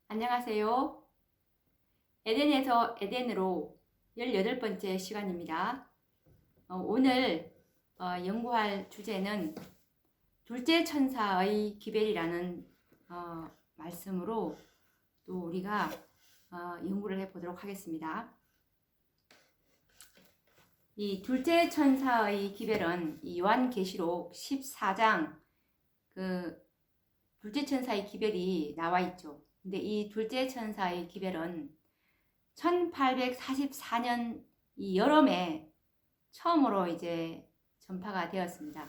안녕하세요. 에덴에서 에덴으로 18번째 시간입니다. 오늘 연구할 주제는 둘째 천사의 기별이라는 말씀으로 또 우리가 연구를 해보도록 하겠습니다. 이 둘째 천사의 기별은 이 요한계시록 14장 그 둘째 천사의 기별이 나와 있죠. 근데 이 둘째 천사의 기별은 1844년 이 여름에 처음으로 이제 전파가 되었습니다.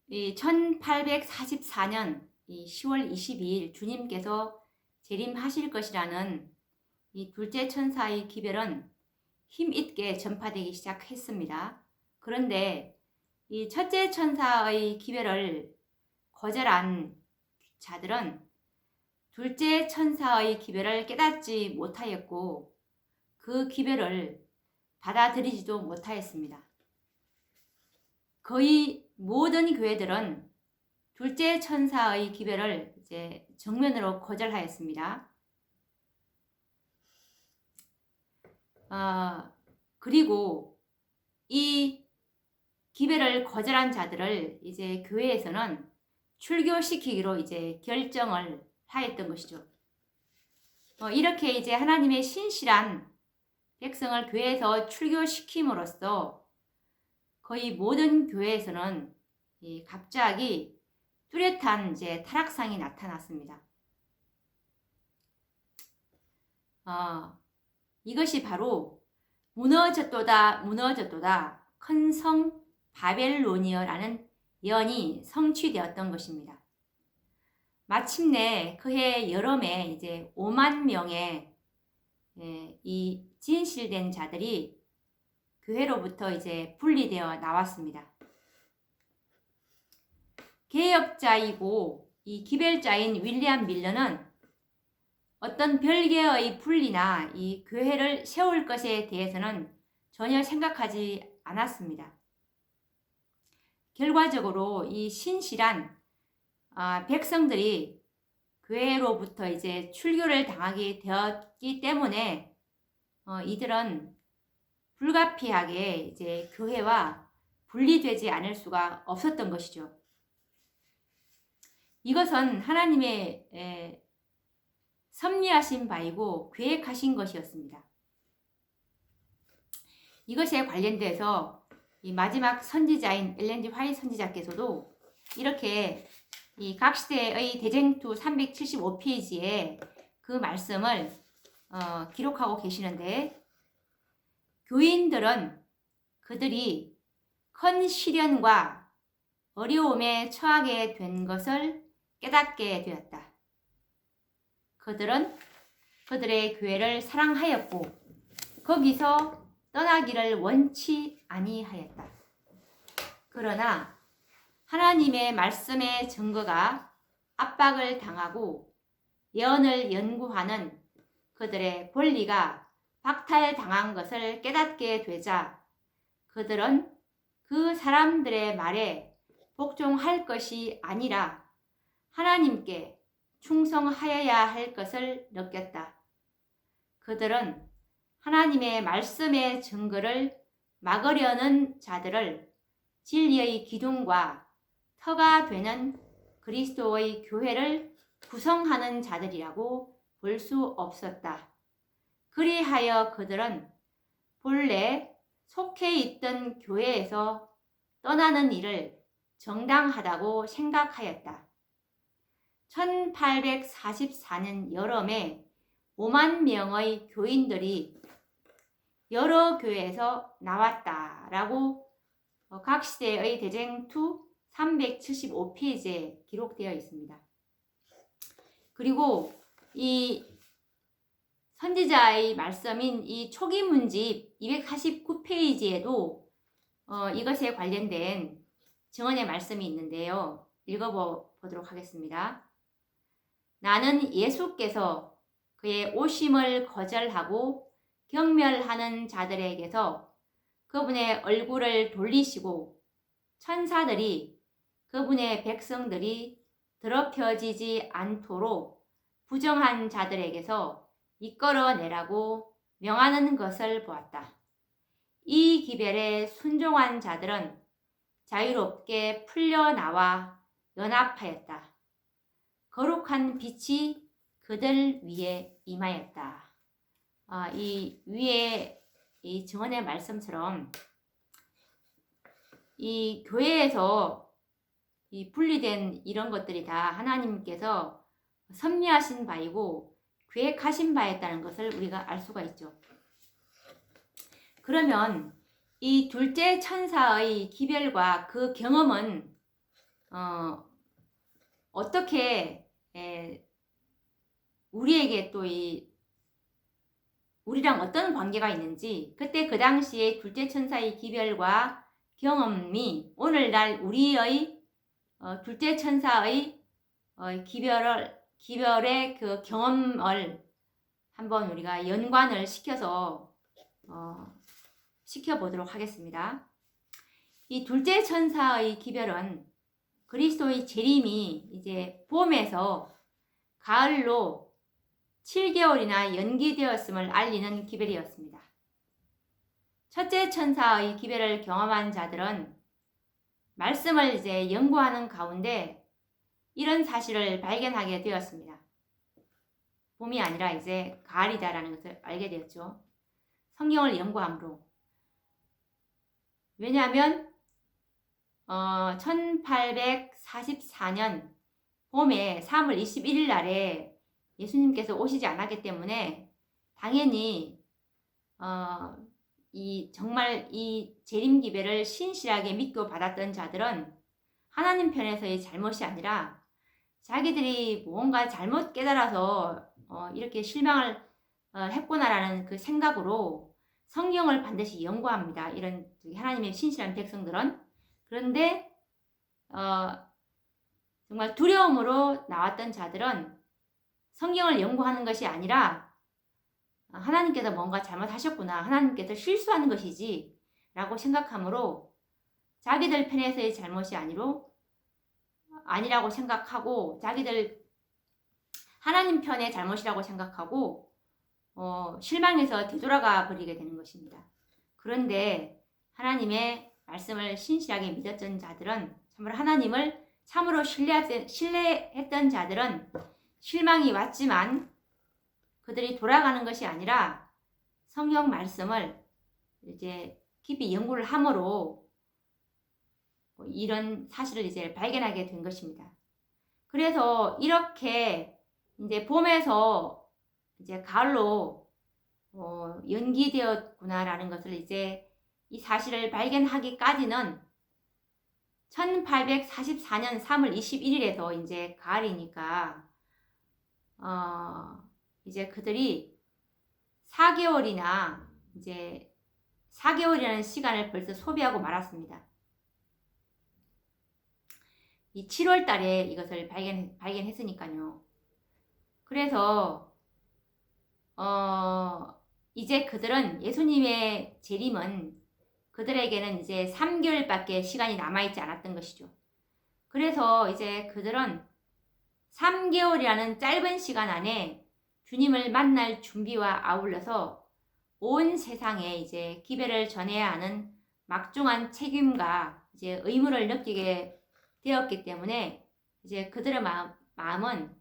이 1844년 이 10월 22일 주님께서 재림하실 것이라는 이 둘째 천사의 기별은 힘있게 전파되기 시작했습니다. 그런데 이 첫째 천사의 기별을 거절한 자들은 둘째 천사의 기별을 깨닫지 못하였고 그 기별을 받아들이지도 못하였습니다. 거의 모든 교회들은 둘째 천사의 기별을 이제 정면으로 거절하였습니다. 그리고 이 기별을 거절한 자들을 이제 교회에서는 출교시키기로 이제 결정을 하였던 것이죠. 이렇게 이제 하나님의 신실한 백성을 교회에서 출교시킴으로써 거의 모든 교회에서는 갑자기 뚜렷한 이제 타락상이 나타났습니다. 이것이 바로 무너졌도다 큰 성 바벨로니아라는 예언이 성취되었던 것입니다. 마침내 그해 여름에 이제 5만 명의 이 진실된 자들이 교회로부터 이제 분리되어 나왔습니다. 개혁자이고 이 기별자인 윌리엄 밀러는 어떤 별개의 분리나 이 교회를 세울 것에 대해서는 전혀 생각하지 않았습니다. 결과적으로 이 신실한 백성들이 교회로부터 이제 출교를 당하게 되었기 때문에 이들은 불가피하게 이제 교회와 분리되지 않을 수가 없었던 것이죠. 이것은 하나님의 섭리하신 바이고 계획하신 것이었습니다. 이것에 관련돼서 이 마지막 선지자인 엘렌 G 화이트 선지자께서도 이렇게 이 각 시대의 대쟁투 375페이지에 그 말씀을 기록하고 계시는데, 교인들은 그들이 큰 시련과 어려움에 처하게 된 것을 깨닫게 되었다. 그들은 그들의 교회를 사랑하였고 거기서 떠나기를 원치 아니하였다. 그러나 하나님의 말씀의 증거가 압박을 당하고 예언을 연구하는 그들의 권리가 박탈당한 것을 깨닫게 되자 그들은 그 사람들의 말에 복종할 것이 아니라 하나님께 충성하여야 할 것을 느꼈다. 그들은 하나님의 말씀의 증거를 막으려는 자들을 진리의 기둥과 터가 되는 그리스도의 교회를 구성하는 자들이라고 볼 수 없었다. 그리하여 그들은 본래 속해 있던 교회에서 떠나는 일을 정당하다고 생각하였다. 1844년 여름에 5만 명의 교인들이 여러 교회에서 나왔다라고 각 시대의 대쟁투 375페이지에 기록되어 있습니다. 그리고 이 선지자의 말씀인 이 초기 문집 249페이지에도 이것에 관련된 증언의 말씀이 있는데요. 읽어보도록 하겠습니다. 나는 예수께서 그의 오심을 거절하고 경멸하는 자들에게서 그분의 얼굴을 돌리시고 천사들이 그분의 백성들이 더럽혀지지 않도록 부정한 자들에게서 이끌어내라고 명하는 것을 보았다. 이 기별에 순종한 자들은 자유롭게 풀려나와 연합하였다. 거룩한 빛이 그들 위에 임하였다. 이 위에 이 증언의 말씀처럼 이 교회에서 이 분리된 이런 것들이 다 하나님께서 섭리하신 바이고 계획하신 바였다는 것을 우리가 알 수가 있죠. 그러면 이 둘째 천사의 기별과 그 경험은 어떻게 우리에게 또 우리랑 어떤 관계가 있는지, 그때 그 당시에 둘째 천사의 기별과 경험이 오늘날 우리의 둘째 천사의 기별의 그 경험을 한번 우리가 연관을 시켜서 시켜보도록 하겠습니다. 이 둘째 천사의 기별은 그리스도의 재림이 이제 봄에서 가을로 7개월이나 연기되었음을 알리는 기별이었습니다. 첫째 천사의 기별을 경험한 자들은 말씀을 이제 연구하는 가운데 이런 사실을 발견하게 되었습니다. 봄이 아니라 이제 가을이다라는 것을 알게 되었죠. 성경을 연구함으로. 왜냐하면 1844년 봄에 3월 21일 날에 예수님께서 오시지 않았기 때문에 당연히 정말 이 재림 기별을 신실하게 믿고 받았던 자들은 하나님 편에서의 잘못이 아니라 자기들이 뭔가 잘못 깨달아서 이렇게 실망을 했구나라는 그 생각으로 성경을 반드시 연구합니다. 이런 하나님의 신실한 백성들은. 그런데 정말 두려움으로 나왔던 자들은 성경을 연구하는 것이 아니라 하나님께서 뭔가 잘못하셨구나, 하나님께서 실수하는 것이지 라고 생각하므로 자기들 편에서의 잘못이 아니라고 생각하고 자기들 하나님 편의 잘못이라고 생각하고 실망해서 되돌아가 버리게 되는 것입니다. 그런데 하나님의 말씀을 신실하게 믿었던 자들은, 참으로 하나님을 참으로 신뢰했던 자들은 실망이 왔지만 그들이 돌아가는 것이 아니라 성경 말씀을 이제 깊이 연구를 함으로 이런 사실을 이제 발견하게 된 것입니다. 그래서 이렇게 이제 봄에서 이제 가을로 연기되었구나라는 것을 이제 이 사실을 발견하기까지는 1844년 3월 21일에서 이제 가을이니까 이제 그들이 4개월이나 이제 4개월이라는 시간을 벌써 소비하고 말았습니다. 이 7월 달에 이것을 발견했으니까요. 그래서 이제 그들은 예수님의 재림은 그들에게는 이제 3개월밖에 시간이 남아있지 않았던 것이죠. 그래서 이제 그들은 3개월이라는 짧은 시간 안에 주님을 만날 준비와 아울러서 온 세상에 이제 기별을 전해야 하는 막중한 책임과 이제 의무를 느끼게 되었기 때문에 이제 그들의 마음은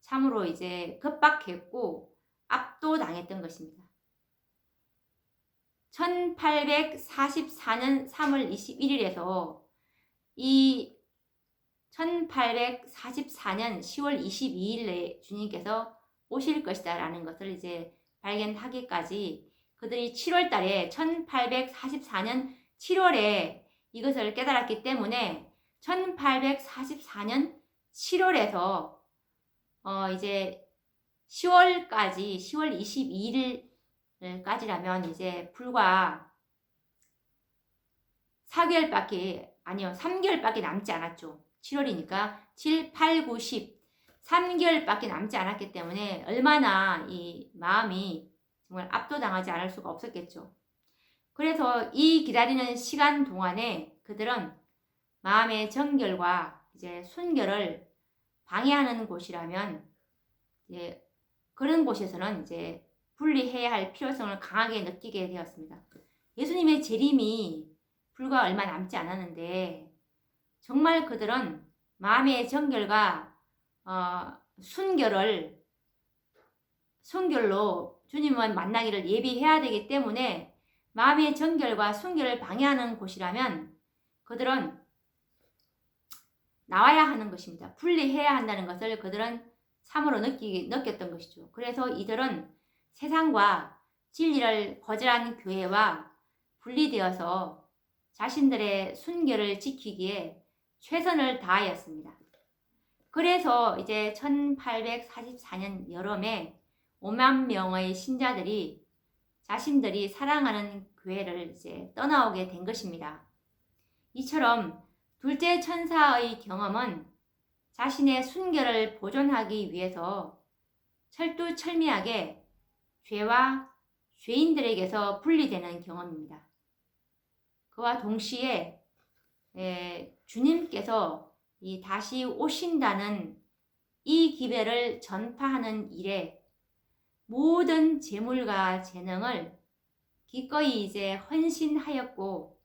참으로 이제 급박했고 압도당했던 것입니다. 1844년 3월 21일에서 이 1844년 10월 22일에 주님께서 오실 것이다 라는 것을 이제 발견하기까지 그들이 7월 달에 1844년 7월에 이것을 깨달았기 때문에 1844년 7월에서 이제 10월까지 10월 22일까지라면 이제 불과 3개월밖에 남지 않았죠. 7월이니까 7, 8, 9, 10 3개월밖에 남지 않았기 때문에 얼마나 이 마음이 정말 압도당하지 않을 수가 없었겠죠. 그래서 이 기다리는 시간 동안에 그들은 마음의 정결과 이제 순결을 방해하는 곳이라면 이제 그런 곳에서는 이제 분리해야 할 필요성을 강하게 느끼게 되었습니다. 예수님의 재림이 불과 얼마 남지 않았는데 정말 그들은 마음의 정결과 순결로 주님을 만나기를 예비해야 되기 때문에 마음의 정결과 순결을 방해하는 곳이라면 그들은 나와야 하는 것입니다. 분리해야 한다는 것을 그들은 참으로 느꼈던 것이죠. 그래서 이들은 세상과 진리를 거절한 교회와 분리되어서 자신들의 순결을 지키기에 최선을 다하였습니다. 그래서 이제 1844년 여름에 5만 명의 신자들이 자신들이 사랑하는 교회를 이제 떠나오게 된 것입니다. 이처럼 둘째 천사의 경험은 자신의 순결을 보존하기 위해서 철두철미하게 죄와 죄인들에게서 분리되는 경험입니다. 그와 동시에 주님께서 다시 오신다는 이 기별을 전파하는 일에 모든 재물과 재능을 기꺼이 이제 헌신하였고,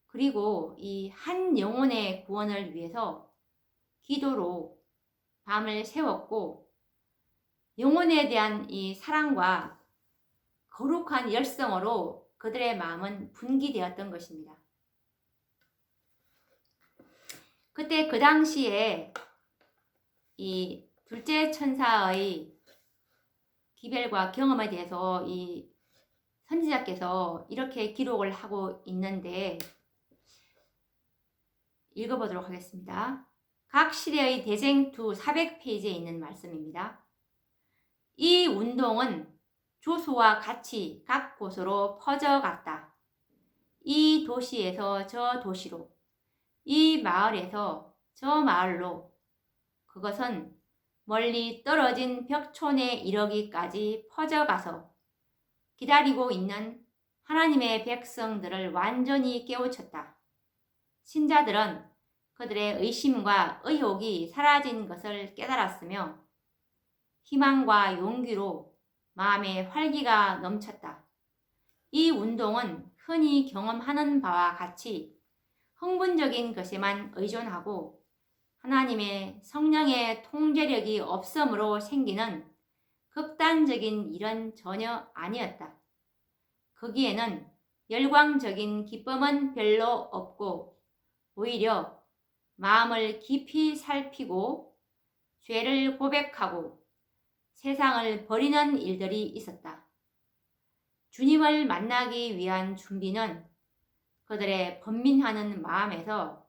그리고 이 한 영혼의 구원을 위해서 기도로 밤을 새웠고, 영혼에 대한 이 사랑과 거룩한 열성으로 그들의 마음은 분기되었던 것입니다. 그때 그 당시에 이 둘째 천사의 기별과 경험에 대해서 이 선지자께서 이렇게 기록을 하고 있는데 읽어보도록 하겠습니다. 각 시대의 대쟁투 400페이지에 있는 말씀입니다. 이 운동은 조소와 같이 각 곳으로 퍼져갔다. 이 도시에서 저 도시로, 이 마을에서 저 마을로, 그것은 멀리 떨어진 벽촌에 이르기까지 퍼져가서 기다리고 있는 하나님의 백성들을 완전히 깨우쳤다. 신자들은 그들의 의심과 의혹이 사라진 것을 깨달았으며 희망과 용기로 마음의 활기가 넘쳤다. 이 운동은 흔히 경험하는 바와 같이 흥분적인 것에만 의존하고 하나님의 성령의 통제력이 없음으로 생기는 극단적인 일은 전혀 아니었다. 거기에는 열광적인 기쁨은 별로 없고 오히려 마음을 깊이 살피고 죄를 고백하고 세상을 버리는 일들이 있었다. 주님을 만나기 위한 준비는 그들의 번민하는 마음에서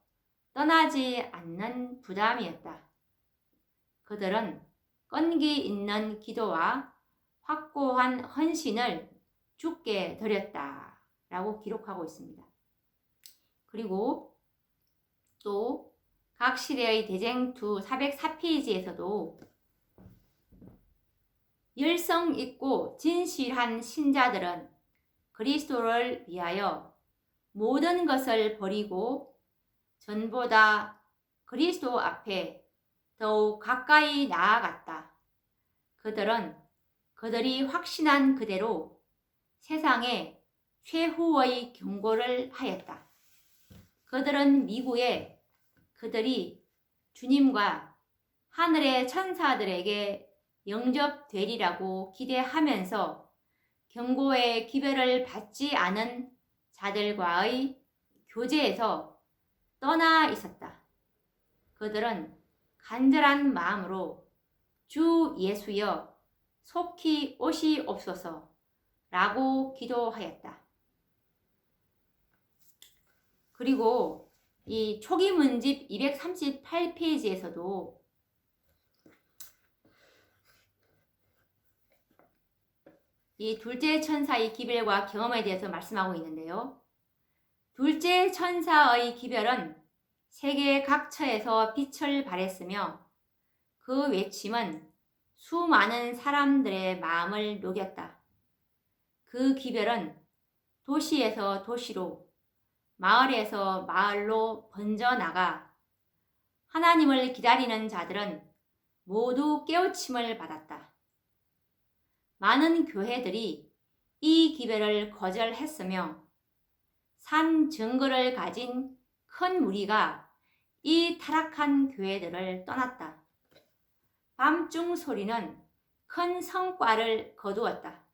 떠나지 않는 부담이었다. 그들은 끈기 있는 기도와 확고한 헌신을 주께 드렸다 라고 기록하고 있습니다. 그리고 또 각 시대의 대쟁투 404페이지에서도 열성 있고 진실한 신자들은 그리스도를 위하여 모든 것을 버리고 전보다 그리스도 앞에 더욱 가까이 나아갔다. 그들은 그들이 확신한 그대로 세상에 최후의 경고를 하였다. 그들은 미국에 그들이 주님과 하늘의 천사들에게 영접되리라고 기대하면서 경고의 기별을 받지 않은 자들과의 교제에서 떠나 있었다. 그들은 간절한 마음으로 주 예수여 속히 오시옵소서 라고 기도하였다. 그리고 이 초기 문집 238페이지에서도 이 둘째 천사의 기별과 경험에 대해서 말씀하고 있는데요. 둘째 천사의 기별은 세계 각처에서 빛을 발했으며 그 외침은 수많은 사람들의 마음을 녹였다. 그 기별은 도시에서 도시로, 마을에서 마을로 번져나가 하나님을 기다리는 자들은 모두 깨우침을 받았다. 많은 교회들이 이 기별을 거절했으며 산 증거를 가진 큰 무리가 이 타락한 교회들을 떠났다. 밤중 소리는 큰 성과를 거두었다.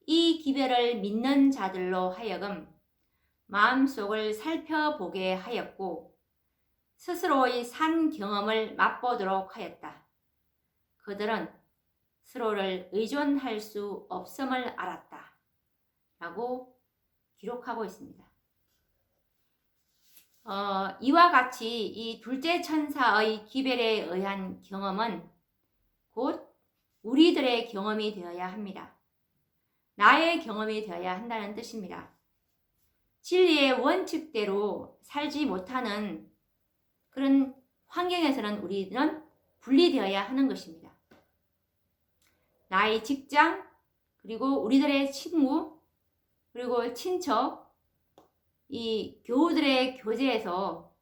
이 기별을 믿는 자들로 하여금 마음속을 살펴보게 하였고 스스로의 산 경험을 맛보도록 하였다. 그들은 서로를 의존할 수 없음을 알았다. 라고 기록하고 있습니다. 이와 같이 이 둘째 천사의 기별에 의한 경험은 곧 우리들의 경험이 되어야 합니다. 나의 경험이 되어야 한다는 뜻입니다. 진리의 원칙대로 살지 못하는 그런 환경에서는 우리는 분리되어야 하는 것입니다. 나의 직장, 그리고 우리들의 친구, 그리고 친척, 이 교우들의 교제에서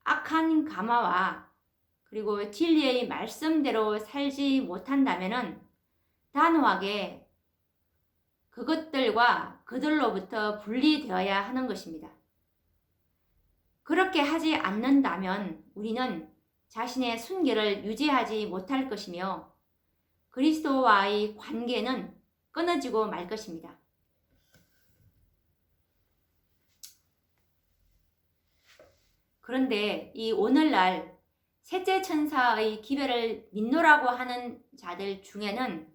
악한 감화와 그리고 진리의 말씀대로 살지 못한다면은 단호하게 그것들과 그들로부터 분리되어야 하는 것입니다. 그렇게 하지 않는다면 우리는 자신의 순결을 유지하지 못할 것이며 그리스도와의 관계는 끊어지고 말 것입니다. 그런데 이 오늘날 셋째 천사의 기별을 믿노라고 하는 자들 중에는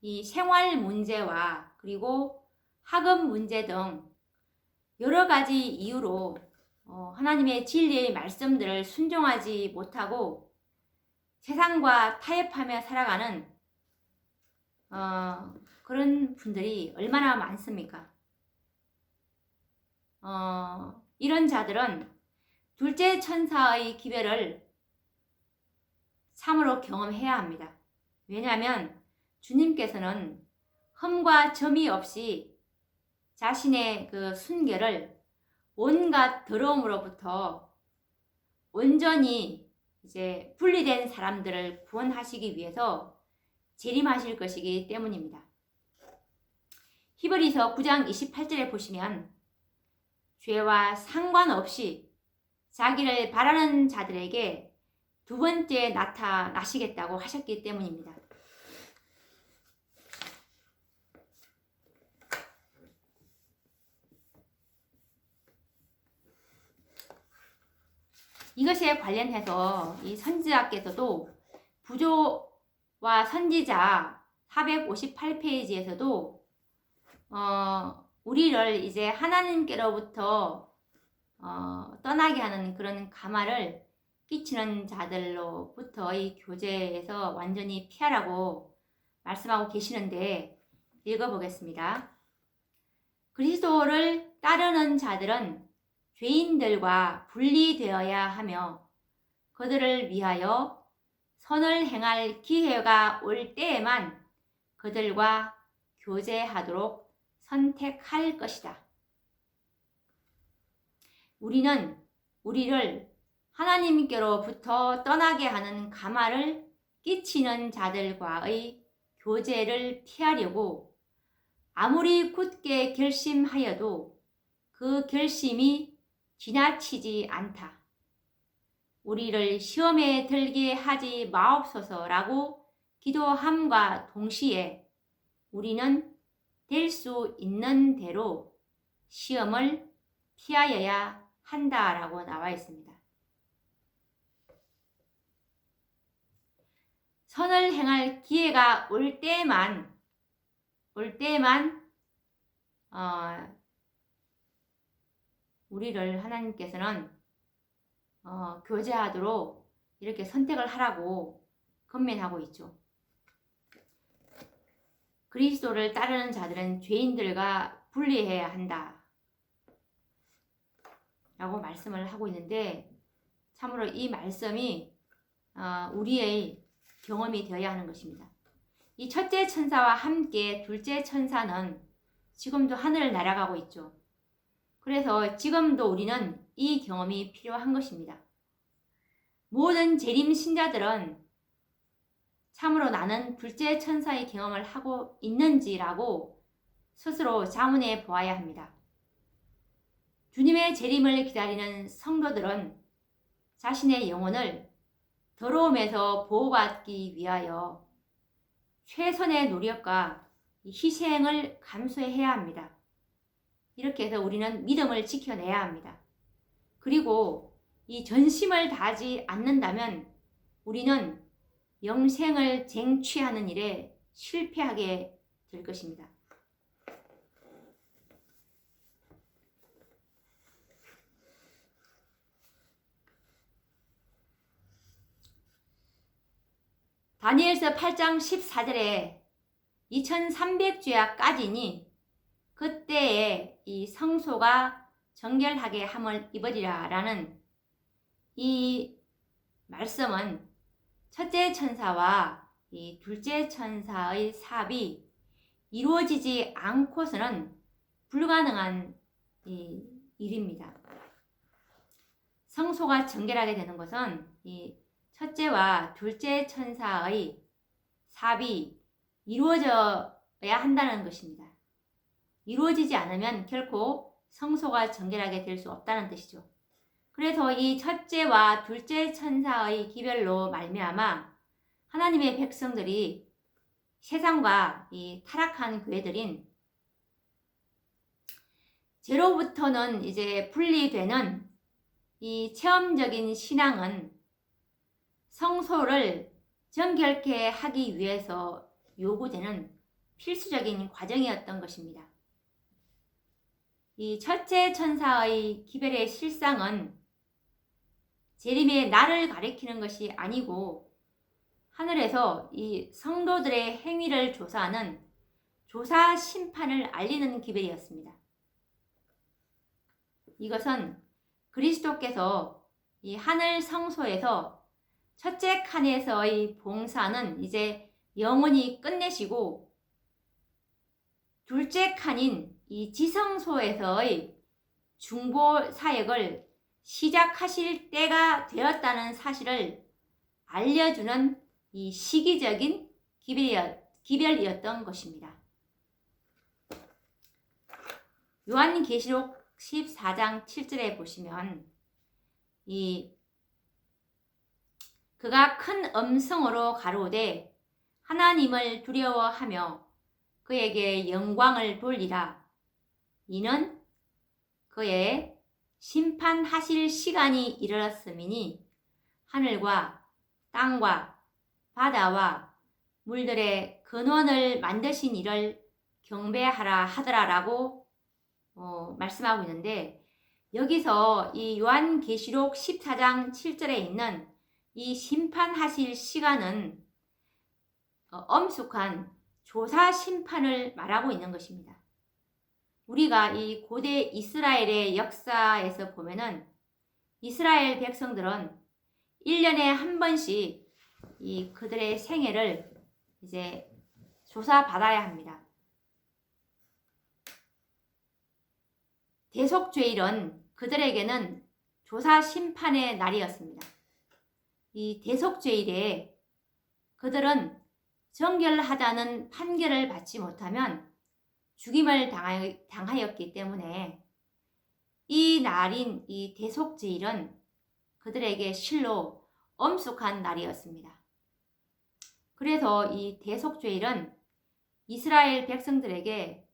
이 생활 문제와 그리고 학업 문제 등 여러 가지 이유로 하나님의 진리의 말씀들을 순종하지 못하고 세상과 타협하며 살아가는 그런 분들이 얼마나 많습니까? 이런 자들은 둘째 천사의 기별을 참으로 경험해야 합니다. 왜냐하면 주님께서는 흠과 점이 없이 자신의 그 순결을 온갖 더러움으로부터 온전히 이제 분리된 사람들을 구원하시기 위해서 재림하실 것이기 때문입니다. 히브리서 9장 28절에 보시면 죄와 상관없이 자기를 바라는 자들에게 두 번째 나타나시겠다고 하셨기 때문입니다. 이것에 관련해서 이 선지자께서도 부조와 선지자 458페이지에서도 우리를 이제 하나님께로부터 떠나게 하는 그런 감화를 끼치는 자들로부터의 교제에서 완전히 피하라고 말씀하고 계시는데 읽어보겠습니다. 그리스도를 따르는 자들은 죄인들과 분리되어야 하며 그들을 위하여 선을 행할 기회가 올 때에만 그들과 교제하도록 선택할 것이다. 우리는 우리를 하나님께로부터 떠나게 하는 감화를 끼치는 자들과의 교제를 피하려고 아무리 굳게 결심하여도 그 결심이 지나치지 않다. 우리를 시험에 들게 하지 마옵소서라고 기도함과 동시에 우리는 될 수 있는 대로 시험을 피하여야 한다라고 나와 있습니다. 선을 행할 기회가 올 때만 우리를 하나님께서는 교제하도록 이렇게 선택을 하라고 권면하고 있죠. 그리스도를 따르는 자들은 죄인들과 분리해야 한다 라고 말씀을 하고 있는데 참으로 이 말씀이 우리의 경험이 되어야 하는 것입니다. 이 첫째 천사와 함께 둘째 천사는 지금도 하늘을 날아가고 있죠. 그래서 지금도 우리는 이 경험이 필요한 것입니다. 모든 재림 신자들은 참으로 나는 둘째 천사의 경험을 하고 있는지라고 스스로 자문해 보아야 합니다. 주님의 재림을 기다리는 성도들은 자신의 영혼을 더러움에서 보호받기 위하여 최선의 노력과 희생을 감수해야 합니다. 이렇게 해서 우리는 믿음을 지켜내야 합니다. 그리고 이 전심을 다하지 않는다면 우리는 영생을 쟁취하는 일에 실패하게 될 것입니다. 다니엘서 8장 14절에 2300주야까지니 그때에 이 성소가 정결하게 함을 입으리라 라는 이 말씀은 첫째 천사와 이 둘째 천사의 사업이 이루어지지 않고서는 불가능한 일입니다. 성소가 정결하게 되는 것은 이 첫째와 둘째 천사의 사업이 이루어져야 한다는 것입니다. 이루어지지 않으면 결코 성소가 정결하게 될 수 없다는 뜻이죠. 그래서 이 첫째와 둘째 천사의 기별로 말미암아 하나님의 백성들이 세상과 이 타락한 교회들인 죄로부터는 이제 분리되는 이 체험적인 신앙은 성소를 정결케 하기 위해서 요구되는 필수적인 과정이었던 것입니다. 이 첫째 천사의 기별의 실상은 재림의 날을 가리키는 것이 아니고 하늘에서 이 성도들의 행위를 조사하는 조사 심판을 알리는 기별이었습니다. 이것은 그리스도께서 이 하늘 성소에서 첫째 칸에서의 봉사는 이제 영원히 끝내시고 둘째 칸인 이 지성소에서의 중보 사역을 시작하실 때가 되었다는 사실을 알려주는 이 시기적인 기별이었던 것입니다. 요한계시록 14장 7절에 보시면 그가 큰 음성으로 가로되 하나님을 두려워하며 그에게 영광을 돌리라. 이는 그의 심판하실 시간이 이르렀음이니 하늘과 땅과 바다와 물들의 근원을 만드신 이를 경배하라 하더라라고 말씀하고 있는데, 여기서 이 요한계시록 14장 7절에 있는 이 심판하실 시간은 엄숙한 조사 심판을 말하고 있는 것입니다. 우리가 이 고대 이스라엘의 역사에서 보면은 이스라엘 백성들은 1년에 한 번씩 이 그들의 생애를 이제 조사받아야 합니다. 대속죄일은 그들에게는 조사 심판의 날이었습니다. 이 대속죄일에 그들은 정결하다는 판결을 받지 못하면 죽임을 당하였기 때문에 이 날인 이 대속죄일은 그들에게 실로 엄숙한 날이었습니다. 그래서 이 대속죄일은 이스라엘 백성들에게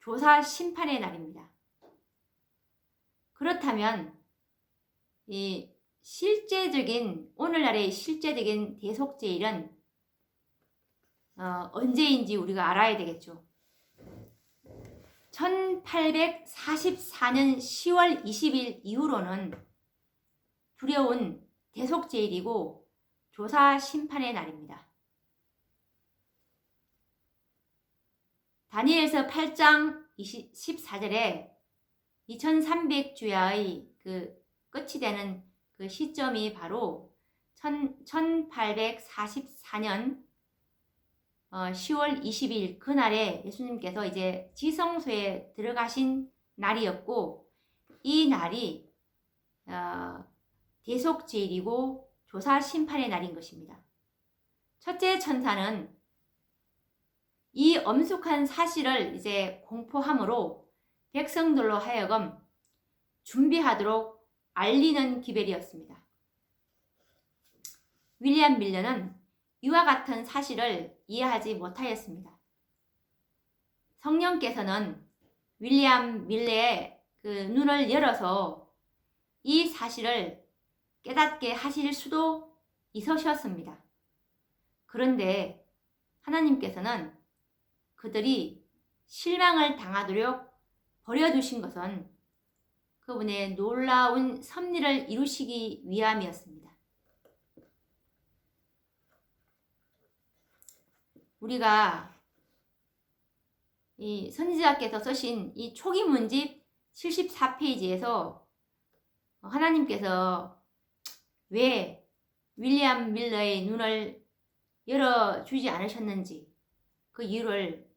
조사 심판의 날입니다. 그렇다면 이 오늘날의 실제적인 대속죄일은 언제인지 우리가 알아야 되겠죠. 1844년 10월 20일 이후로는 두려운 대속죄일이고 조사 심판의 날입니다. 다니엘서 8장 14절에 2300주야의 그 끝이 되는 그 시점이 바로 1844년 10월 20일 그날에 예수님께서 이제 지성소에 들어가신 날이었고, 이 날이 대속죄일이고 조사 심판의 날인 것입니다. 첫째 천사는 이 엄숙한 사실을 이제 공포함으로 백성들로 하여금 준비하도록 알리는 기별이었습니다. 윌리엄 밀러는 이와 같은 사실을 이해하지 못하였습니다. 성령께서는 윌리엄 밀러의 그 눈을 열어서 이 사실을 깨닫게 하실 수도 있으셨습니다. 그런데 하나님께서는 그들이 실망을 당하도록 버려두신 것은 그분의 놀라운 섭리를 이루시기 위함이었습니다. 우리가 이 선지자께서 쓰신 이 초기 문집 74페이지에서 하나님께서 왜 윌리엄 밀러의 눈을 열어주지 않으셨는지 그 이유를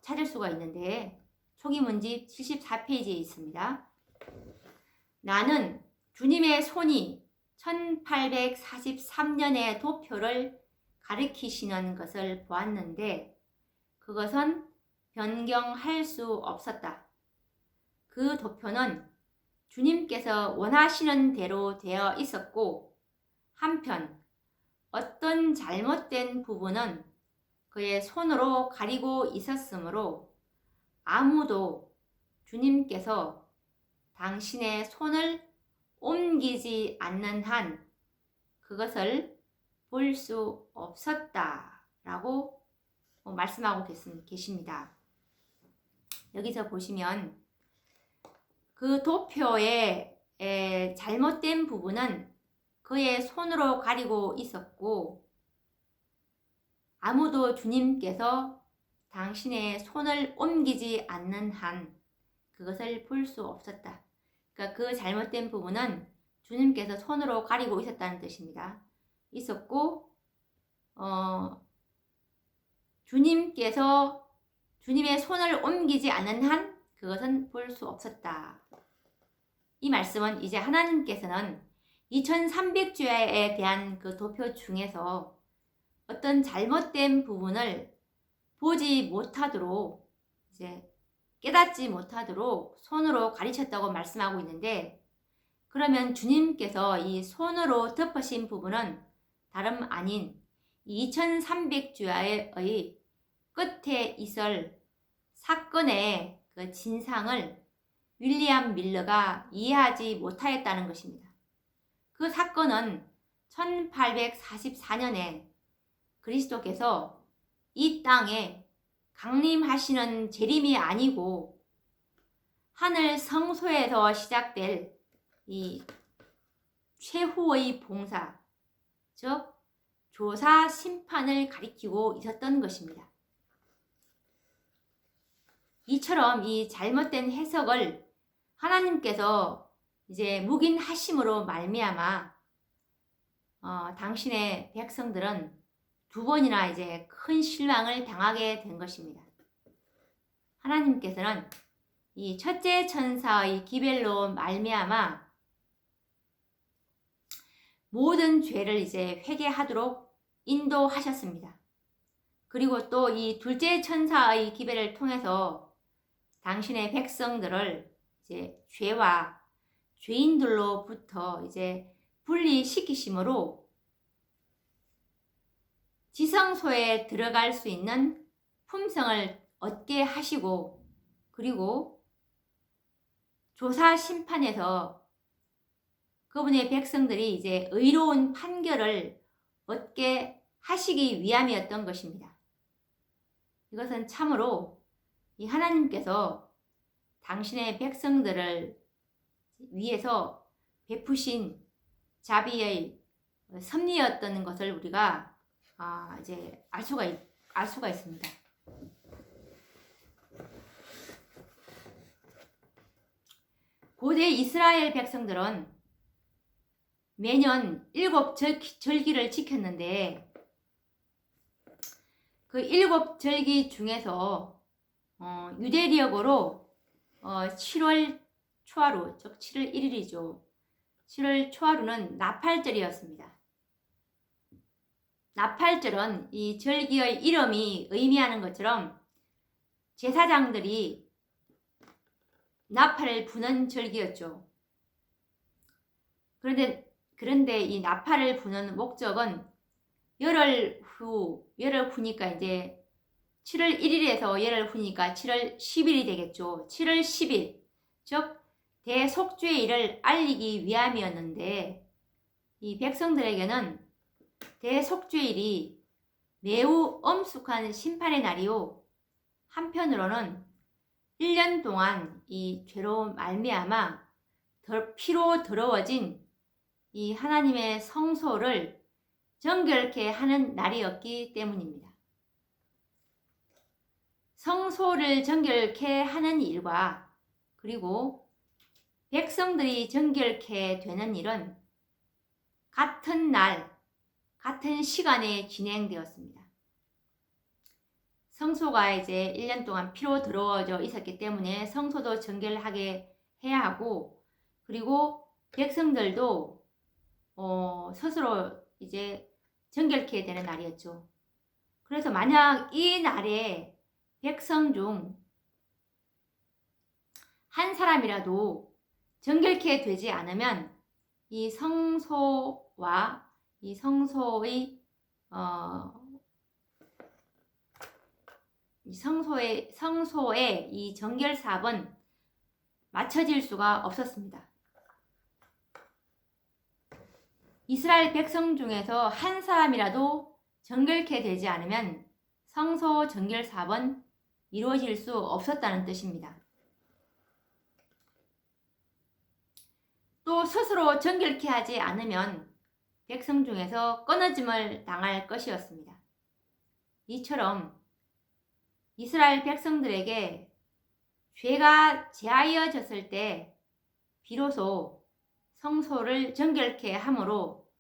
찾을 수가 있는데 초기 문집 74페이지에 있습니다. 나는 주님의 손이 1843년의 도표를 가리키시는 것을 보았는데 그것은 변경할 수 없었다. 그 도표는 주님께서 원하시는 대로 되어 있었고 한편 어떤 잘못된 부분은 그의 손으로 가리고 있었으므로 아무도 주님께서 당신의 손을 옮기지 않는 한 그것을 볼 수 없었다라고 말씀하고 계십니다. 여기서 보시면 그 도표의 잘못된 부분은 그의 손으로 가리고 있었고 아무도 주님께서 당신의 손을 옮기지 않는 한 그것을 볼 수 없었다. 그러니까 그 잘못된 부분은 주님께서 손으로 가리고 있었다는 뜻입니다. 있었고 주님께서 주님의 손을 옮기지 않는 한 그것은 볼 수 없었다. 이 말씀은 이제 하나님께서는 2300주야에 대한 그 도표 중에서 어떤 잘못된 부분을 보지 못하도록 이제 깨닫지 못하도록 손으로 가리쳤다고 말씀하고 있는데 그러면 주님께서 이 손으로 덮으신 부분은 다름 아닌 2300주야의 끝에 있을 사건의 그 진상을 윌리엄 밀러가 이해하지 못하였다는 것입니다. 그 사건은 1844년에 그리스도께서 이 땅에 강림하시는 재림이 아니고 하늘 성소에서 시작될 이 최후의 봉사, 즉 조사 심판을 가리키고 있었던 것입니다. 이처럼 이 잘못된 해석을 하나님께서 이제 묵인하심으로 말미암아 당신의 백성들은 두 번이나 이제 큰 실망을 당하게 된 것입니다. 하나님께서는 이 첫째 천사의 기별로 말미암아 모든 죄를 이제 회개하도록 인도하셨습니다. 그리고 또 이 둘째 천사의 기별을 통해서 당신의 백성들을 이제 죄와 죄인들로부터 이제 분리시키심으로 지성소에 들어갈 수 있는 품성을 얻게 하시고 그리고 조사 심판에서 그분의 백성들이 이제 의로운 판결을 얻게 하시기 위함이었던 것입니다. 이것은 참으로 이 하나님께서 당신의 백성들을 위해서 베푸신 자비의 섭리였던 것을 우리가 이제 알 수가 있습니다. 고대 이스라엘 백성들은 매년 7절기를 지켰는데 그 7절기 중에서 유대력으로 7월 초하루, 즉 7월 1일이죠. 7월 초하루는 나팔절이었습니다. 나팔절은 이 절기의 이름이 의미하는 것처럼 제사장들이 나팔을 부는 절기였죠. 그런데 이 나팔을 부는 목적은 열흘 후니까 이제 7월 1일에서 열흘 후니까 7월 10일이 되겠죠. 7월 10일, 즉 대속죄일을 알리기 위함이었는데 이 백성들에게는 대속죄일이 매우 엄숙한 심판의 날이요. 한편으로는 1년 동안 이 죄로 말미암아 피로 더러워진 이 하나님의 성소를 정결케 하는 날이었기 때문입니다. 성소를 정결케 하는 일과 그리고 백성들이 정결케 되는 일은 같은 날, 같은 시간에 진행되었습니다. 성소가 이제 1년 동안 피로 더러워져 있었기 때문에 성소도 정결하게 해야 하고, 그리고 백성들도 스스로 이제 정결케 되는 날이었죠. 그래서 만약 이 날에 백성 중 한 사람이라도 정결케 되지 않으면 이 성소와 이 성소의 성소의 이 정결 사업은 맞춰질 수가 없었습니다. 이스라엘 백성 중에서 한 사람이라도 정결케 되지 않으면 성소 정결 사업은 이루어질 수 없었다는 뜻입니다. 또 스스로 정결케 하지 않으면 백성 중에서 끊어짐을 당할 것이었습니다. 이처럼 이스라엘 백성들에게 죄가 제하여졌을 때 비로소 성소를 정결케 함으로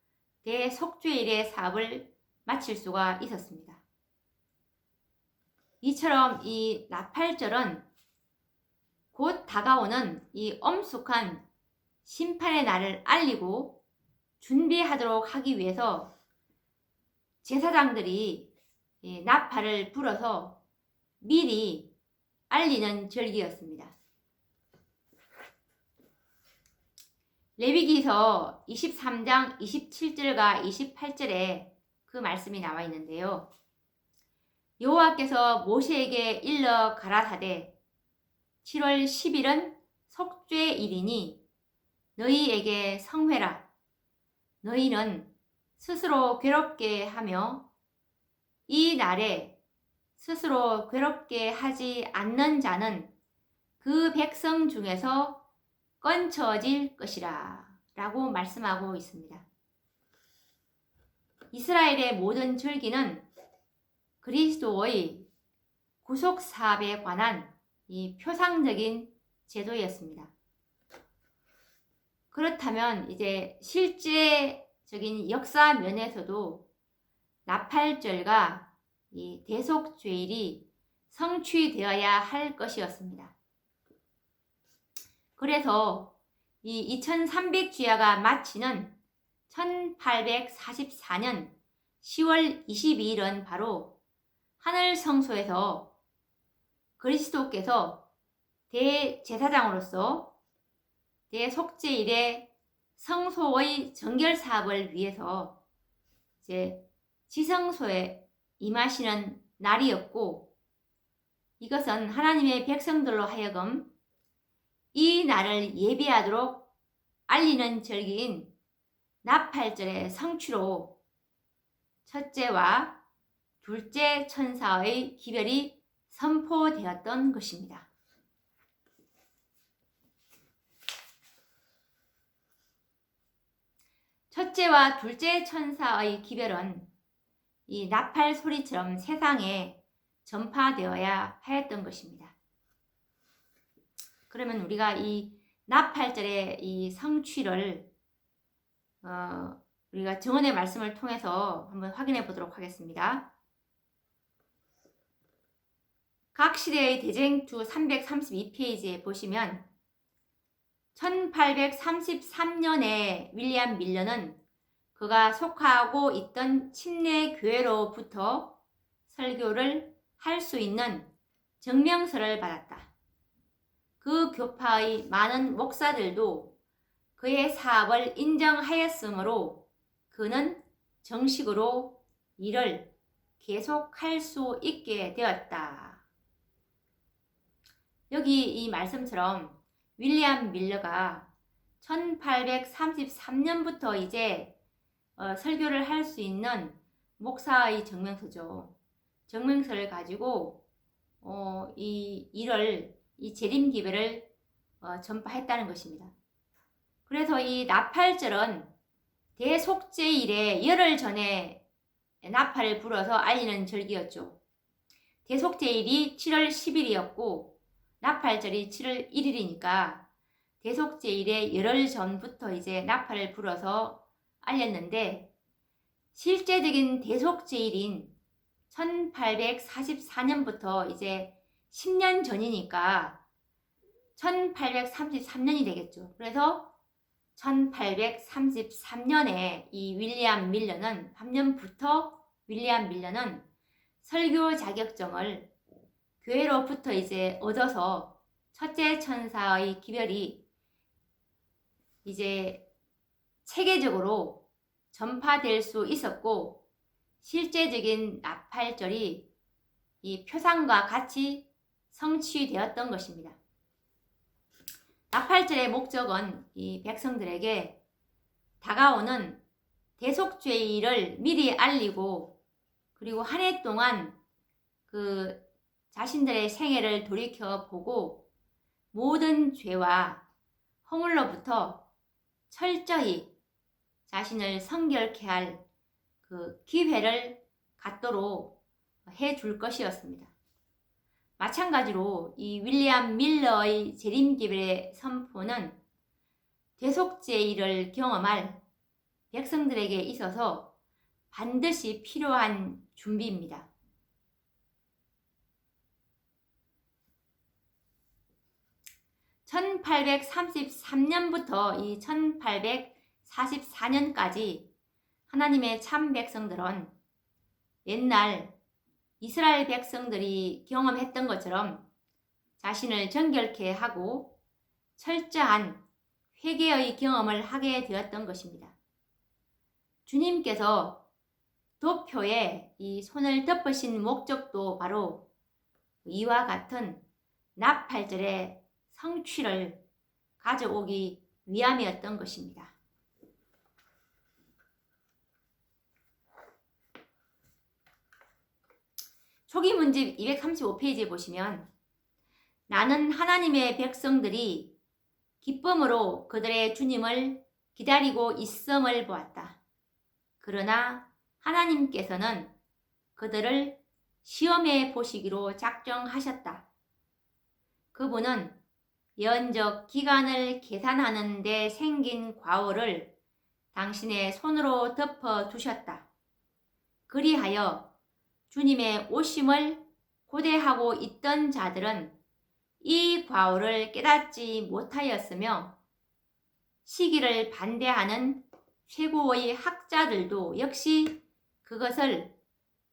대속죄일의 사업을 마칠 수가 있었습니다. 이처럼 이 나팔절은 곧 다가오는 이 엄숙한 심판의 날을 알리고 준비하도록 하기 위해서 제사장들이 나팔을 불어서 미리 알리는 절기였습니다. 레위기서 23장 27절과 28절에 그 말씀이 나와 있는데요. 여호와께서 모세에게 일러 가라사대 7월 10일은 속죄일이니 너희에게 성회라. 너희는 스스로 괴롭게 하며 이 날에 스스로 괴롭게 하지 않는 자는 그 백성 중에서 끊쳐질 것이라 라고 말씀하고 있습니다. 이스라엘의 모든 절기는 그리스도의 구속 사업에 관한 이 표상적인 제도였습니다. 그렇다면 이제 실제적인 역사 면에서도 나팔절과 이 대속죄일이 성취되어야 할 것이었습니다. 그래서 이 2300주야가 마치는 1844년 10월 22일은 바로 하늘 성소에서 그리스도께서 대제사장으로서 대속죄일의 성소의 정결 사업을 위해서 이제 지성소에 임하시는 날이었고, 이것은 하나님의 백성들로 하여금 이 날을 예비하도록 알리는 절기인 나팔절의 성취로 첫째와 둘째 천사의 기별이 선포되었던 것입니다. 첫째와 둘째 천사의 기별은 이 나팔 소리처럼 세상에 전파되어야 하였던 것입니다. 그러면 우리가 이 나팔절의 이 성취를 우리가 정언의 말씀을 통해서 한번 확인해 보도록 하겠습니다. 각 시대의 대쟁투 332페이지에 보시면 1833년에 윌리엄 밀러는 그가 속하고 있던 침례 교회로부터 설교를 할 수 있는 증명서를 받았다. 그 교파의 많은 목사들도 그의 사업을 인정하였으므로 그는 정식으로 일을 계속할 수 있게 되었다. 여기 이 말씀처럼 윌리엄 밀러가 1833년부터 이제 설교를 할 수 있는 목사의 증명서죠. 증명서를 가지고 이 일을, 이 재림 기배를 전파했다는 것입니다. 그래서 이 나팔절은 대속죄일에 열흘 전에 나팔을 불어서 알리는 절기였죠. 대속죄일이 7월 10일이었고 나팔절이 7월 1일이니까 대속죄일에 열흘 전부터 이제 나팔을 불어서 알렸는데, 실제적인 대속죄일인 1844년부터 이제 10년 전이니까 1833년이 되겠죠. 그래서 1833년에 이 윌리엄 밀러는 3년부터 윌리엄 밀러는 설교 자격증을 교회로부터 이제 얻어서 첫째 천사의 기별이 이제 체계적으로 전파될 수 있었고, 실제적인 나팔절이 이 표상과 같이 성취되었던 것입니다. 나팔절의 목적은 이 백성들에게 다가오는 대속죄일을 미리 알리고, 그리고 한 해 동안 그 자신들의 생애를 돌이켜보고 모든 죄와 허물로부터 철저히 자신을 성결케 할 그 기회를 갖도록 해줄 것이었습니다. 마찬가지로 이 윌리엄 밀러의 재림기별의 선포는 대속죄일을 경험할 백성들에게 있어서 반드시 필요한 준비입니다. (1833년부터) 이 1844년까지 하나님의 참 백성들은 옛날 이스라엘 백성들이 경험했던 것처럼 자신을 정결케 하고 철저한 회개의 경험을 하게 되었던 것입니다. 주님께서 도표에 이 손을 덮으신 목적도 바로 이와 같은 나팔절의 성취를 가져오기 위함이었던 것입니다. 초기 문집 235페이지에 보시면, 나는 하나님의 백성들이 기쁨으로 그들의 주님을 기다리고 있음을 보았다. 그러나 하나님께서는 그들을 시험해 보시기로 작정하셨다. 그분은 예언적 기간을 계산하는 데 생긴 과오를 당신의 손으로 덮어 두셨다. 그리하여 주님의 오심을 고대하고 있던 자들은 이 과오를 깨닫지 못하였으며, 시기를 반대하는 최고의 학자들도 역시 그것을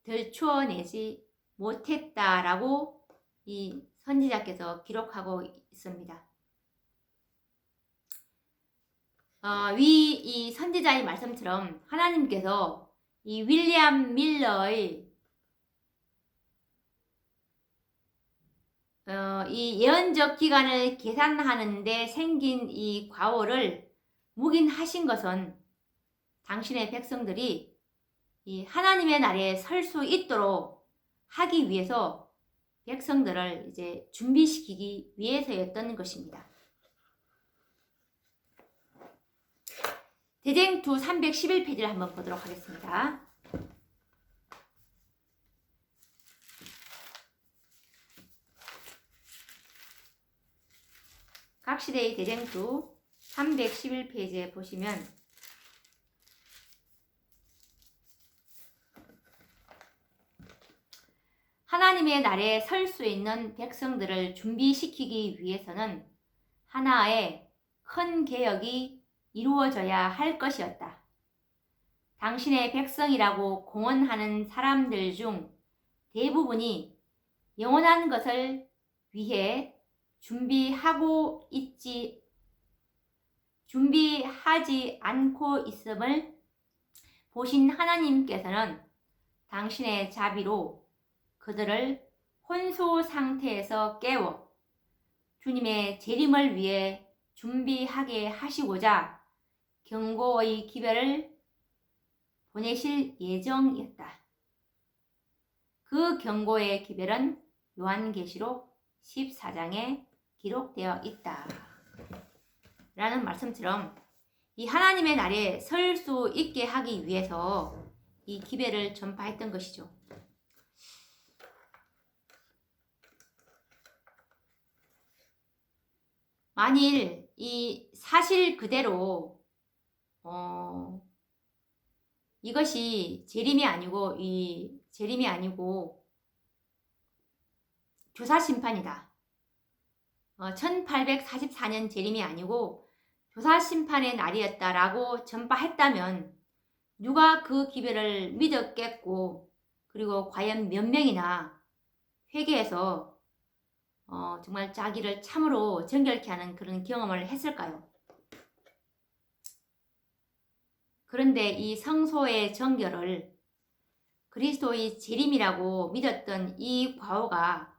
들추어내지 못했다라고 이 선지자께서 기록하고 있습니다. 위 이 선지자의 말씀처럼 하나님께서 이 윌리엄 밀러의 이 예언적 기간을 계산하는 데 생긴 이 과오를 묵인하신 것은 당신의 백성들이 이 하나님의 날에 설 수 있도록 하기 위해서 백성들을 이제 준비시키기 위해서였던 것입니다. 대쟁투 311페이지를 한번 보도록 하겠습니다. 각시대의 대쟁투 311페이지에 보시면, 하나님의 날에 설 수 있는 백성들을 준비시키기 위해서는 하나의 큰 개혁이 이루어져야 할 것이었다. 당신의 백성이라고 공언하는 사람들 중 대부분이 영원한 것을 위해 준비하지 않고 있음을 보신 하나님께서는 당신의 자비로 그들을 혼수 상태에서 깨워 주님의 재림을 위해 준비하게 하시고자 경고의 기별을 보내실 예정이었다. 그 경고의 기별은 요한계시록 14장에 기록되어 있다. 라는 말씀처럼 이 하나님의 날에 설 수 있게 하기 위해서 이 기별을 전파했던 것이죠. 만일 이 사실 그대로 이것이 재림이 아니고 교사 심판이다. 1844년 재림이 아니고 교사 심판의 날이었다라고 전파했다면 누가 그 기별을 믿었겠고, 그리고 과연 몇 명이나 회개해서 정말 자기를 참으로 정결케 하는 그런 경험을 했을까요? 그런데 이 성소의 정결을 그리스도의 재림이라고 믿었던 이 과오가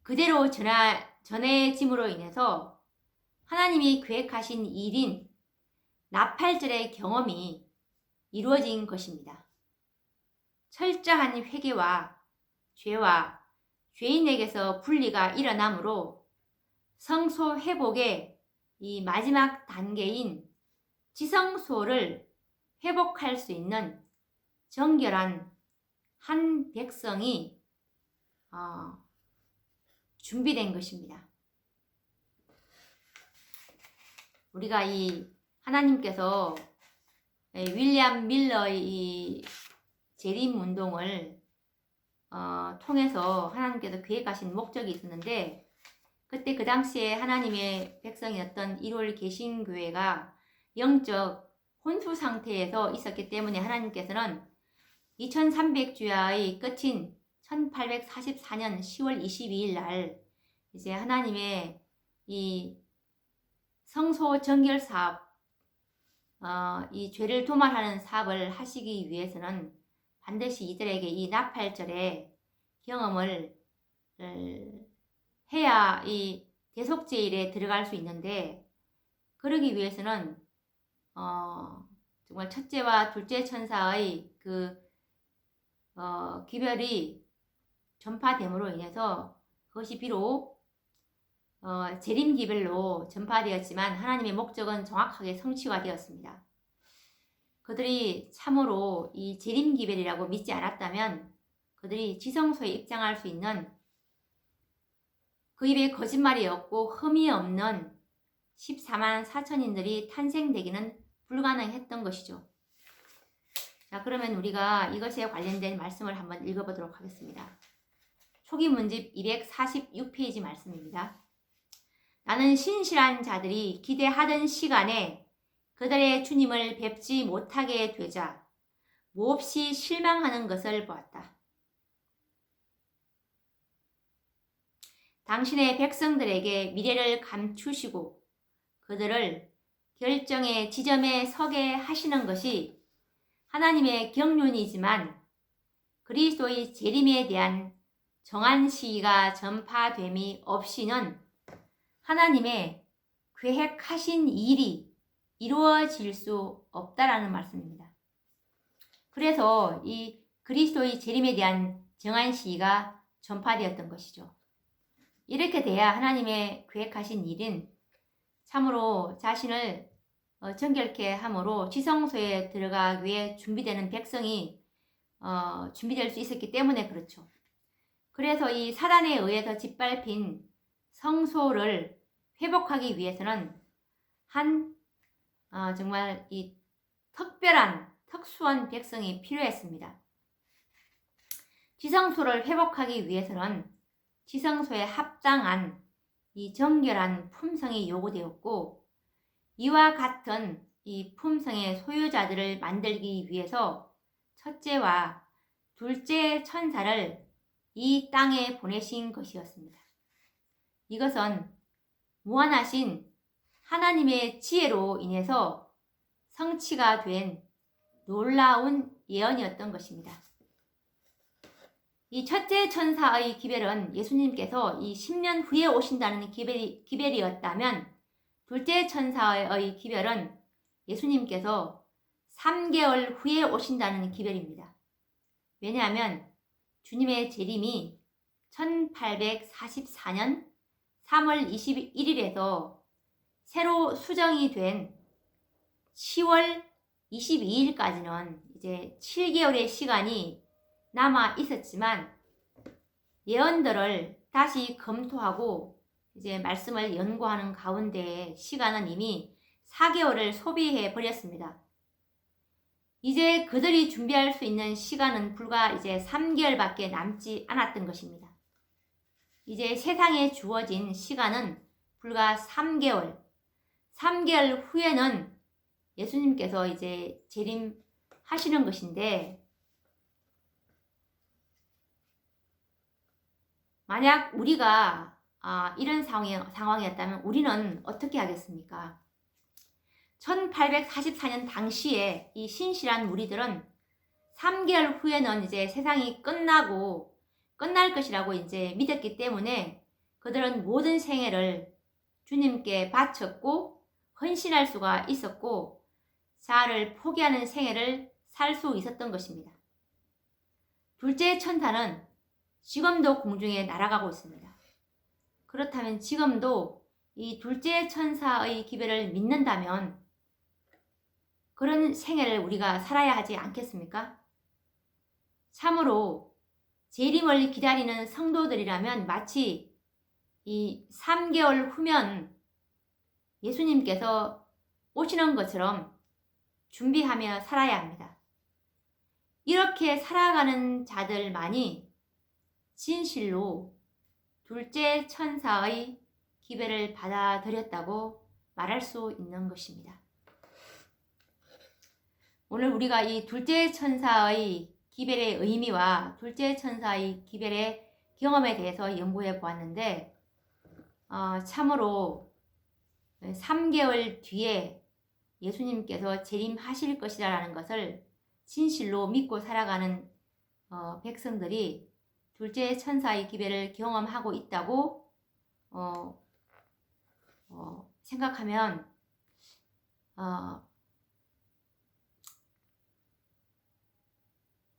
그대로 전해짐으로 인해서 하나님이 계획하신 일인 나팔절의 경험이 이루어진 것입니다. 철저한 회개와 죄와 죄인에게서 분리가 일어나므로 성소 회복의 이 마지막 단계인 지성소를 회복할 수 있는 정결한 한 백성이 준비된 것입니다. 우리가 이 하나님께서 윌리엄 밀러의 이 재림 운동을 통해서 하나님께서 계획하신 목적이 있었는데, 그때 그 당시에 하나님의 백성이었던 1월 개신교회가 영적 혼수 상태에서 있었기 때문에 하나님께서는 2300주야의 끝인 1844년 10월 22일 날 이제 하나님의 이 성소 정결 사업, 이 죄를 도말하는 사업을 하시기 위해서는 반드시 이들에게 이 나팔절의 경험을 해야 이 대속제일에 들어갈 수 있는데, 그러기 위해서는 정말 첫째와 둘째 천사의 그 기별이 전파됨으로 인해서 그것이 비록 재림 기별로 전파되었지만 하나님의 목적은 정확하게 성취가 되었습니다. 그들이 참으로 이 재림 기별이라고 믿지 않았다면 그들이 지성소에 입장할 수 있는 그 입에 거짓말이 없고 흠이 없는 14만 4천인들이 탄생되기는 불가능했던 것이죠. 자, 그러면 우리가 이것에 관련된 말씀을 한번 읽어보도록 하겠습니다. 초기 문집 246페이지 말씀입니다. 나는 신실한 자들이 기대하던 시간에 그들의 주님을 뵙지 못하게 되자 몹시 실망하는 것을 보았다. 당신의 백성들에게 미래를 감추시고 그들을 결정의 지점에 서게 하시는 것이 하나님의 경륜이지만 그리스도의 재림에 대한 정한 시기가 전파됨이 없이는 하나님의 계획하신 일이 이루어질 수 없다라는 말씀입니다. 그래서 이 그리스도의 재림에 대한 정한 시기가 전파되었던 것이죠. 이렇게 돼야 하나님의 계획하신 일은 참으로 자신을 정결케 함으로 지성소에 들어가기 위해 준비되는 백성이 준비될 수 있었기 때문에 그렇죠. 그래서 이 사단에 의해서 짓밟힌 성소를 회복하기 위해서는 정말 이 특수한 백성이 필요했습니다. 지성소를 회복하기 위해서는 지성소에 합당한 이 정결한 품성이 요구되었고, 이와 같은 이 품성의 소유자들을 만들기 위해서 첫째와 둘째 천사를 이 땅에 보내신 것이었습니다. 이것은 무한하신 하나님의 지혜로 인해서 성취가 된 놀라운 예언이었던 것입니다. 이 첫째 천사의 기별은 예수님께서 이 10년 후에 오신다는 기별이었다면 둘째 천사의 기별은 예수님께서 3개월 후에 오신다는 기별입니다. 왜냐하면 주님의 재림이 1844년 3월 21일에서 새로 수정이 된 10월 22일까지는 이제 7개월의 시간이 남아 있었지만 예언들을 다시 검토하고 이제 말씀을 연구하는 가운데 시간은 이미 4개월을 소비해 버렸습니다. 이제 그들이 준비할 수 있는 시간은 불과 이제 3개월밖에 남지 않았던 것입니다. 이제 세상에 주어진 시간은 불과 3개월. 3개월 후에는 예수님께서 이제 재림하시는 것인데, 만약 우리가 이런 상황이었다면 우리는 어떻게 하겠습니까? 1844년 당시에 이 신실한 무리들은 3개월 후에는 이제 세상이 끝날 것이라고 이제 믿었기 때문에 그들은 모든 생애를 주님께 바쳤고 헌신할 수가 있었고 자아를 포기하는 생애를 살 수 있었던 것입니다. 둘째 천사는 지금도 공중에 날아가고 있습니다. 그렇다면 지금도 이 둘째 천사의 기별을 믿는다면 그런 생애를 우리가 살아야 하지 않겠습니까? 참으로 재림을 기다리는 성도들이라면 마치 이 3개월 후면 예수님께서 오시는 것처럼 준비하며 살아야 합니다. 이렇게 살아가는 자들만이 진실로 둘째 천사의 기별을 받아들였다고 말할 수 있는 것입니다. 오늘 우리가 이 둘째 천사의 기별의 의미와 둘째 천사의 기별의 경험에 대해서 연구해 보았는데 참으로 3개월 뒤에 예수님께서 재림하실 것이라는 것을 진실로 믿고 살아가는 백성들이 둘째 천사의 기별을 경험하고 있다고 생각하면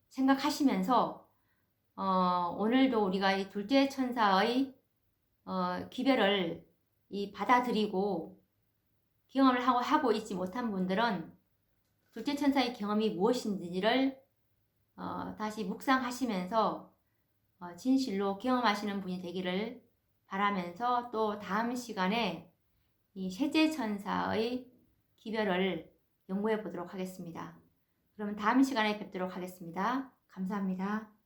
생각하시면서 오늘도 우리가 이 둘째 천사의 기별을 받아들이고 경험을 하고 있지 못한 분들은 둘째 천사의 경험이 무엇인지를 다시 묵상하시면서 진실로 경험하시는 분이 되기를 바라면서 또 다음 시간에 이 셋째 천사의 기별을 연구해 보도록 하겠습니다. 그러면 다음 시간에 뵙도록 하겠습니다. 감사합니다.